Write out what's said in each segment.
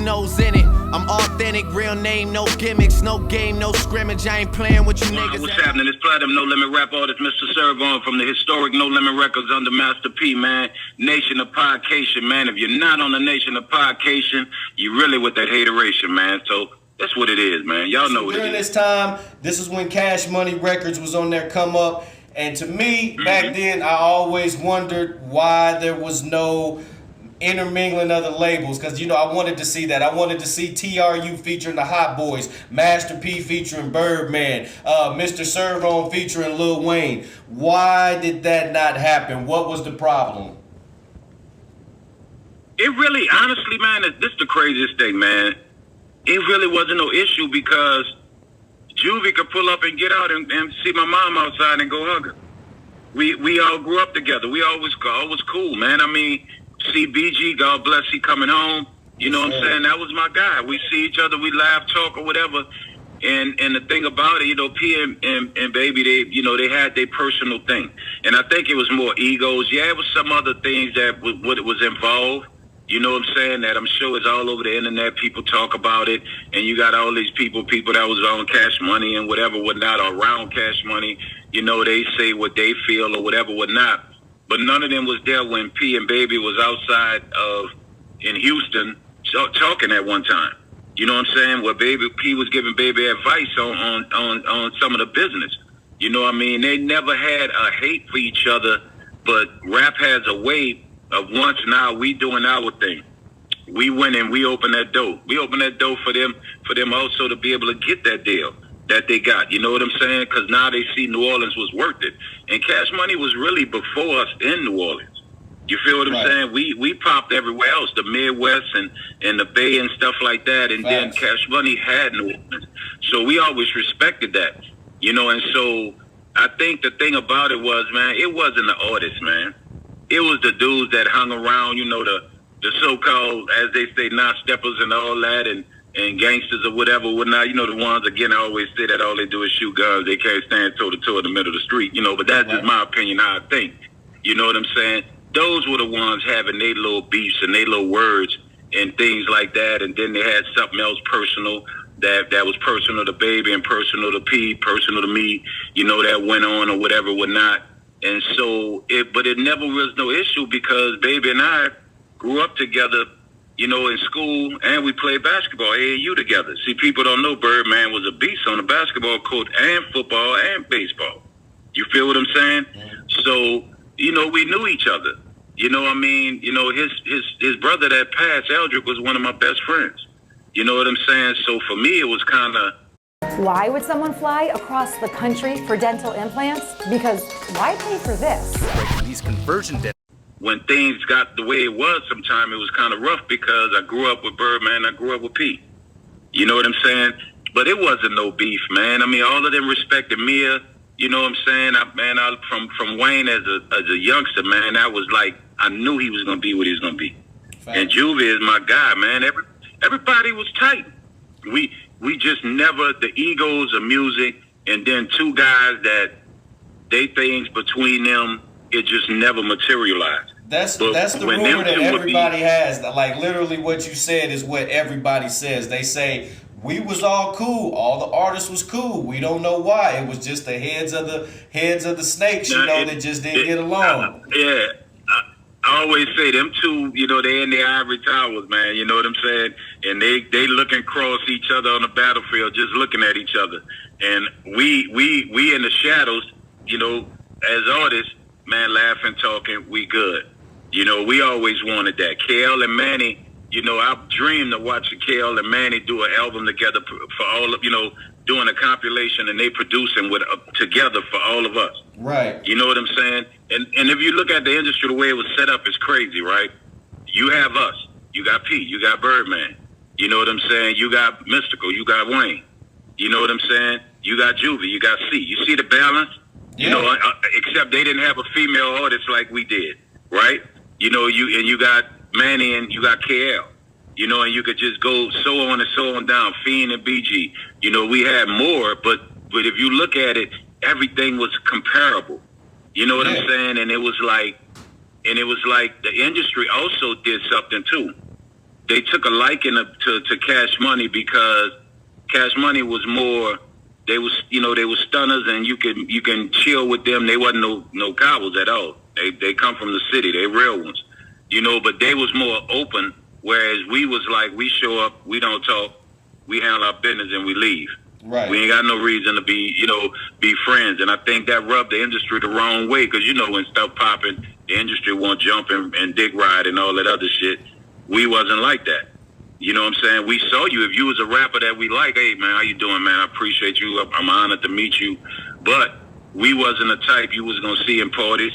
knows in it. I'm authentic, real name, no gimmicks, no game, no scrimmage. I ain't playing with you niggas. What's happening? It's Platinum No Limit rap artist Mr. ServOn from the historic No Limit Records under Master P, man. Nation of Podcation, man. If you're not on the Nation of Podcation, you really with that hateration, man. So that's what it is, man. Y'all know what it is. During this time, this is when Cash Money Records was on their come up. And to me, back then, I always wondered why there was no intermingling of the labels, because, you know, I wanted to see that. I wanted to see TRU featuring the Hot Boys, Master P featuring Birdman, Mr. ServOn featuring Lil Wayne. Why did that not happen? What was the problem? It really, honestly, man, this is the craziest thing, man. It really wasn't no issue because Juvie could pull up and get out and see my mom outside and go hug her. We all grew up together. We always cool, man. I mean, see BG, God bless, he coming home. You know what I'm saying? That was my guy. We see each other, we laugh, talk, or whatever. And the thing about it, you know, P and Baby, they had their personal thing. And I think it was more egos. Yeah, it was some other things that was involved. You know what I'm saying? That I'm sure it's all over the internet. People talk about it. And you got all these people that was on Cash Money and whatever, whatnot, or around Cash Money. You know, they say what they feel or whatever, whatnot. But none of them was there when P and Baby was outside in Houston talking at one time. You know what I'm saying? Where P was giving Baby advice on some of the business. You know what I mean? They never had a hate for each other, but rap has a way of once now we doing our thing. We went and we opened that door. We opened that door for them also to be able to get that deal that they got. You know what I'm saying? Because now they see New Orleans was worth it. And Cash Money was really before us in New Orleans. You feel what I'm saying? We popped everywhere else, the Midwest and the Bay and stuff like that. And then Cash Money had New Orleans. So we always respected that. You know, and so I think the thing about it was, man, it wasn't the artists, man. It was the dudes that hung around, you know, the so-called, as they say, non-steppers and all that, and gangsters or whatever, whatnot. You know, the ones, again, I always say that all they do is shoot guns. They can't stand toe-to-toe in the middle of the street, you know, but that's just my opinion, how I think. You know what I'm saying? Those were the ones having their little beefs and their little words and things like that, and then they had something else personal that was personal to Baby and personal to P, personal to me, you know, that went on or whatever, whatnot. And so, but it never was no issue because Baby and I grew up together, you know, in school, and we played basketball, AAU together. See, people don't know Birdman was a beast on the basketball court and football and baseball. You feel what I'm saying? So, you know, we knew each other. You know what I mean? You know, his brother that passed, Eldrick, was one of my best friends. You know what I'm saying? So for me, it was kind of... Why would someone fly across the country for dental implants? Because why pay for this? These conversion when things got the way it was, sometimes it was kind of rough because I grew up with Birdman, I grew up with P. You know what I'm saying? But it wasn't no beef, man. I mean, all of them respected Mia. You know what I'm saying? From Wayne as a youngster, man, that was like, I knew he was going to be what he was going to be. And Juvie is my guy, man. Everybody was tight. We just never, the egos of music, and then two guys that they things between them, it just never materialized. That's the rumor that everybody has. Like, literally what you said is what everybody says. They say, we was all cool. All the artists was cool. We don't know why. It was just the heads of the snakes, that just didn't get along. Yeah. I always say them two, you know, they in their ivory towers, man. You know what I'm saying? And they looking across each other on the battlefield, just looking at each other. And we in the shadows, you know, as artists, man, laughing, talking, we good. You know, we always wanted that. KL and Manny, you know, I dreamed of watching KL and Manny do an album together for all of, you know, doing a compilation and they producing together for all of us. Right. You know what I'm saying? And if you look at the industry, the way it was set up is crazy, right? You have us. You got P. You got Birdman. You know what I'm saying? You got Mystical. You got Wayne. You know what I'm saying? You got Juvie. You got C. You see the balance? Yeah. You know, except they didn't have a female artist like we did, right? You know, you got Manny and you got KL. You know, and you could just go so on and so on down, Fiend and BG. You know, we had more, but if you look at it, everything was comparable. You know what I'm saying? And it was like the industry also did something too. they took a liking to Cash Money because Cash Money was more. They was stunners, and you can chill with them. They wasn't no cowards at all. They come from the city. They real ones, But they was more open, whereas we was like, we show up, we don't talk, we handle our business, and we leave. Right. We ain't got no reason to be friends. And I think that rubbed the industry the wrong way because, when stuff popping, the industry won't jump and dick ride and all that other shit. We wasn't like that. You know what I'm saying? We saw you. If you was a rapper that we like, hey, man, how you doing, man? I appreciate you. I'm honored to meet you. But we wasn't the type you was going to see in parties.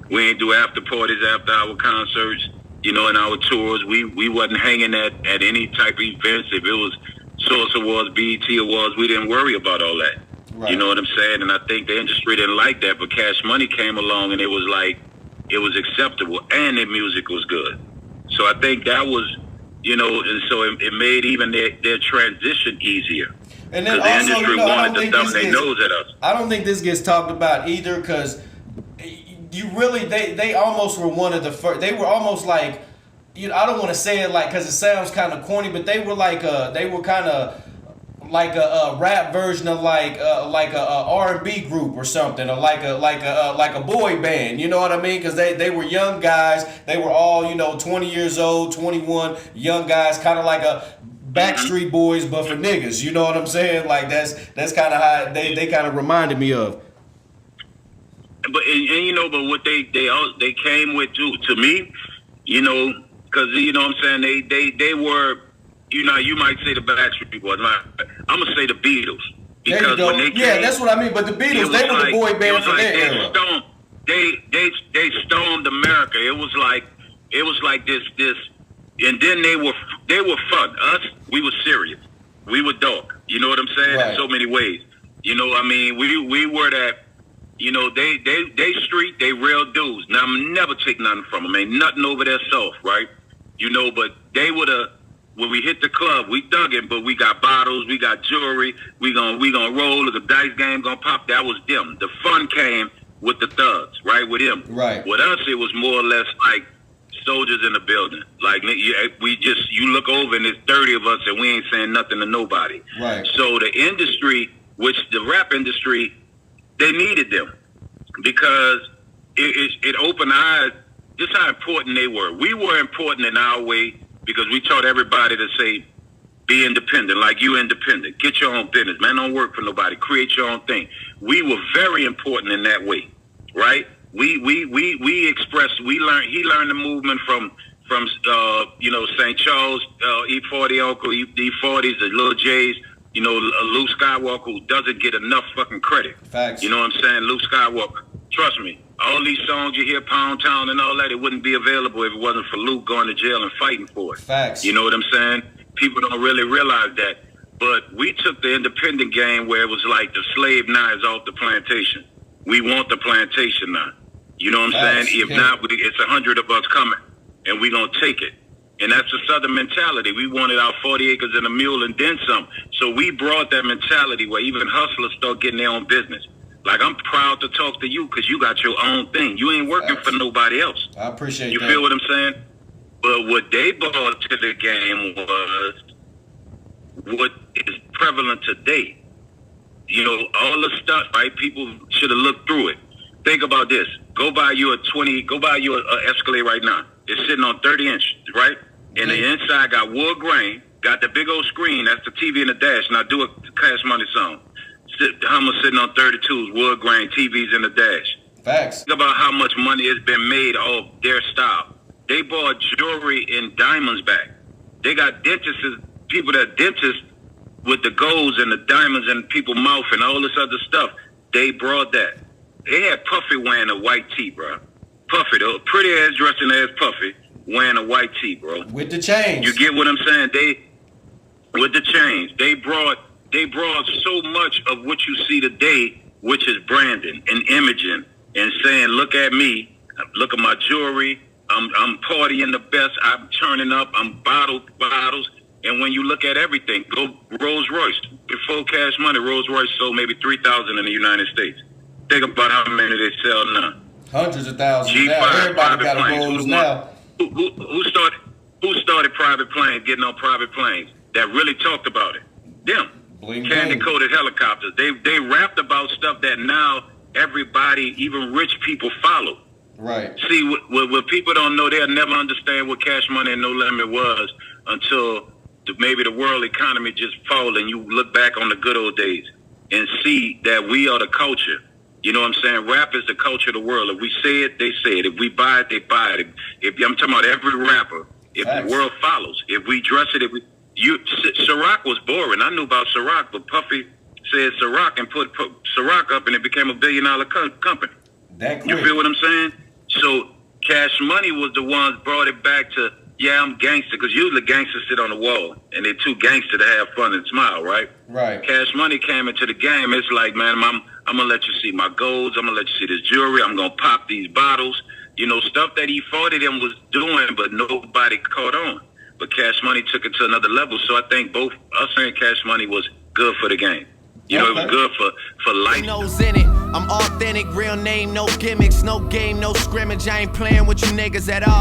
We ain't do after parties after our concerts, in our tours. We wasn't hanging at any type of events. If it was Source Awards, BET Awards, we didn't worry about all that. Right. You know what I'm saying? And I think the industry didn't like that. But Cash Money came along, and it was like, it was acceptable, and their music was good. So I think that was, and so it made even their transition easier. And then the also, industry wanted to thumb their nose at us. I don't think this gets talked about either because they almost were one of the first. They were almost like, I don't want to say it like because it sounds kind of corny, but they were kind of like a rap version of like a R&B group or something, or like a boy band. You know what I mean? Because they were young guys. They were all 20 years old, 21, young guys, kind of like a Backstreet Boys, but for niggas. You know what I'm saying? Like that's kind of how they kind of reminded me of. But but what they came with to me, because what I'm saying, they were. You might say the Backstreet Boys. I'm gonna say the Beatles because when they came, that's what I mean. But the Beatles, they were the boy band for their era. They stormed America. It was like this, and then they were fun. Us, we were serious. We were dark. You know what I'm saying? Right. In so many ways. We were that. They street, they real dudes. Now I'm never take nothing from them. Ain't nothing over their soft, right? But they would have. When we hit the club, we thugging, but we got bottles, we got jewelry, we gonna roll, the dice game gonna pop. That was them. The fun came with the thugs, right? With them. Right. With us, it was more or less like soldiers in the building. Like you look over and there's 30 of us and we ain't saying nothing to nobody. Right. So the industry, which the rap industry, they needed them because it opened eyes. This is how important they were. We were important in our way. Because we taught everybody to say, be independent, like you independent. Get your own business, man. Don't work for nobody. Create your own thing. We were very important in that way, right? We expressed. He learned the movement from St. Charles, E40 Uncle, E40s, the Little J's. Luke Skywalker, who doesn't get enough fucking credit. Facts. You know what I'm saying? Luke Skywalker. Trust me. All these songs you hear, Pound Town and all that, it wouldn't be available if it wasn't for Luke going to jail and fighting for it. Facts. You know what I'm saying? People don't really realize that. But we took the independent game where it was like the slave knives off the plantation. We want the plantation now. You know what I'm saying? If not, it's 100 of us coming, and we going to take it. And that's the Southern mentality. We wanted our 40 acres and a mule and then some. So we brought that mentality where even hustlers start getting their own business. Like, I'm proud to talk to you because you got your own thing. You ain't working for nobody else. I appreciate that. You feel what I'm saying? But what they brought to the game was what is prevalent today. All the stuff, right? People should have looked through it. Think about this. Go buy you a Escalade right now. It's sitting on 30 inch, right? And the inside got wood grain, got the big old screen. That's the TV in the dash. And I do a Cash Money song. Hummer sitting on 32s, wood grain, TVs in the dash. Facts. Think about how much money has been made off their style. They bought jewelry and diamonds back. They got dentists, people that dentists with the golds and the diamonds in people's mouth and all this other stuff. They brought that. They had Puffy wearing a white tee, bro. Puffy, the pretty ass dressing ass Puffy wearing a white tee, bro. With the chains. You get what I'm saying? With the chains. They brought so much of what you see today, which is branding and imaging and saying, look at me, look at my jewelry, I'm partying the best, I'm turning up, I'm bottles. And when you look at everything, go Rolls Royce. Before Cash Money, Rolls Royce sold maybe 3,000 in the United States. Think about how many they sell now. Hundreds of thousands G5, now. Everybody got a planes. Rolls now. Who started? Who started private planes, getting on private planes? That really talked about it. Them. Bling, Candy bling. coated helicopters. They rapped about stuff that now everybody, even rich people, follow. Right. See, what people don't know, they'll never understand what Cash Money and No Limit was until maybe the world economy just fall and you look back on the good old days and see that we are the culture. You know what I'm saying? Rap is the culture of the world. If we say it, they say it. If we buy it, they buy it. If I'm talking about every rapper, if Facts. the world follows, if we dress it, Ciroc was boring. I knew about Ciroc, but Puffy said Ciroc and put Ciroc up, and it became $1 billion company. That quick. You feel what I'm saying? So Cash Money was the ones brought it back to, yeah, I'm gangster, because usually gangsters sit on the wall, and they're too gangster to have fun and smile, right? Right. Cash Money came into the game. It's like, man, I'm gonna let you see my golds. I'm gonna let you see this jewelry. I'm gonna pop these bottles. You know, stuff that he fought him was doing, but nobody caught on. But Cash Money took it to another level. So I think both us and Cash Money was good for the game. You know, it was good for life. Knows in it. I'm authentic, real name, no gimmicks, no game, no scrimmage. I ain't playing with you niggas at all.